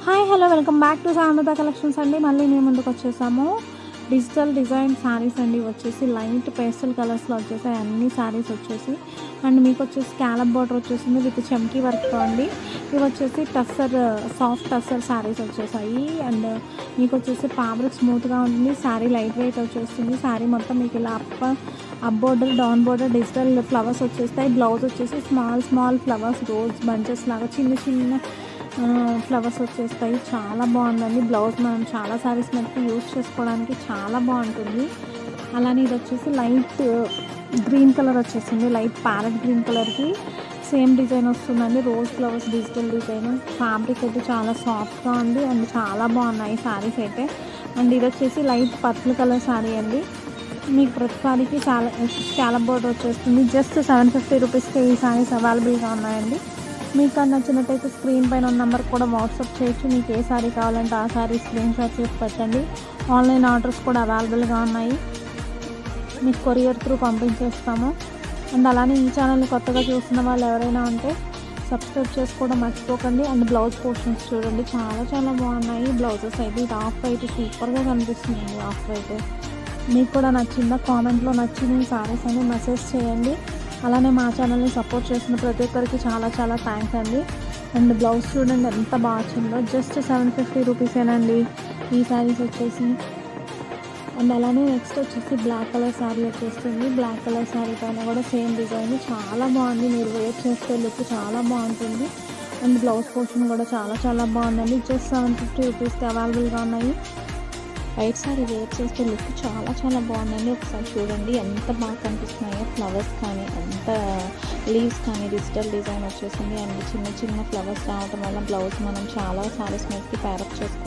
Hi hello welcome back to Samatha collections అండి. మళ్ళీ మేము ముందుకు వచ్చేసాము. డిజిటల్ డిజైన్ శారీస్ అండి. వచ్చేసి లైట్ పేస్టల్ కలర్స్లో వచ్చేసాయి అన్ని శారీస్ వచ్చేసి. అండ్ మీకు వచ్చేసి స్కాలప్ బార్డర్ వచ్చేసింది విత్ చమ్కీ వర్క్తో అండి. ఇవి వచ్చేసి టస్సర్ సాఫ్ట్ టస్సర్ శారీస్ వచ్చేసాయి. అండ్ మీకు వచ్చేసి ఫ్యాబ్రిక్ స్మూత్గా ఉంటుంది. శారీ లైట్ వెయిట్ వచ్చేస్తుంది. శారీ మొత్తం మీకు ఇలా up border down border digital flowers వచ్చేస్తాయి. బ్లౌజ్ వచ్చేసి స్మాల్ ఫ్లవర్స్ రోజ్ బంచెస్ లాగా చిన్న ఫ్లవర్స్ వచ్చేస్తాయి. చాలా బాగుందండి. బ్లౌజ్ మనం చాలా శారీస్ మనకి యూజ్ చేసుకోవడానికి చాలా బాగుంటుంది. అలానే ఇది వచ్చేసి లైట్ గ్రీన్ కలర్ వచ్చేసింది. లైట్ ప్యారెట్ గ్రీన్ కలర్కి సేమ్ డిజైన్ వస్తుందండి. Rose flowers digital design. Fabric అయితే చాలా సాఫ్ట్గా ఉంది అండ్ చాలా బాగున్నాయి శారీస్ అయితే. అండ్ ఇది వచ్చేసి లైట్ పర్పుల్ కలర్ శారీ అండి. మీకు ప్రతి శారీకి చాలా స్కాలప్ బోర్డర్ వచ్చేస్తుంది. జస్ట్ 750 రూపీస్కి ఈ శారీస్ అవైలబుల్గా ఉన్నాయండి. మీకు నచ్చినట్టయితే స్క్రీన్ పైన ఉన్న నెంబర్ కూడా వాట్సాప్ చేయొచ్చు. మీకు ఏ శారీ కావాలంటే ఆ శారీ స్క్రీన్ షాట్ చేసి పెట్టండి. ఆన్లైన్ ఆర్డర్స్ కూడా అవైలబుల్గా ఉన్నాయి. మీకు కొరియర్ త్రూ పంపించేస్తాము. అండ్ అలానే ఈ ఛానల్ని కొత్తగా చూస్తున్న వాళ్ళు ఎవరైనా ఉంటే సబ్స్క్రైబ్ చేసుకోవడం మర్చిపోకండి. అండ్ బ్లౌజ్ పోర్షన్స్ చూడండి, చాలా బాగున్నాయి బ్లౌజెస్ అయితే. ఇది ఆఫ్ వైట్ సూపర్గా కనిపిస్తుందండి. ఆఫ్ వైట్ మీకు కూడా నచ్చిందా? కామెంట్లో నచ్చిన శారీస్ అని మెసేజ్ చేయండి. అలానే మా ఛానల్ని సపోర్ట్ చేసిన ప్రతి ఒక్కరికి చాలా థ్యాంక్స్ అండి. అండ్ బ్లౌజ్ చూడండి ఎంత బాగా వచ్చిందో. జస్ట్ 750 రూపీసేనండి ఈ శారీస్ వచ్చేసి. అండ్ అలానే నెక్స్ట్ వచ్చేసి బ్లాక్ కలర్ శారీ వచ్చేస్తుంది. బ్లాక్ కలర్ శారీ పైన కూడా సేమ్ డిజైన్ చాలా బాగుంది. మీరు వేర్ చేస్తే లుక్ చాలా బాగుంటుంది. అండ్ బ్లౌజ్ పోర్షన్ కూడా చాలా బాగుందండి. జస్ట్ 750 రూపీస్కి అవైలబుల్గా ఉన్నాయి. వైట్ శారీ వేర్ చేస్తే లుక్ చాలా బాగుందండి. ఒకసారి చూడండి ఎంత బాగా కనిపిస్తున్నాయో. ఫ్లవర్స్ కానీ ఎంత లీవ్స్ కానీ డిజిటల్ డిజైన్ వచ్చేసింది. అండ్ చిన్న ఫ్లవర్స్ రావడం వల్ల బ్లౌజ్ మనం చాలా శారీస్ మీదకి ప్యారప్ చేసుకోవచ్చు.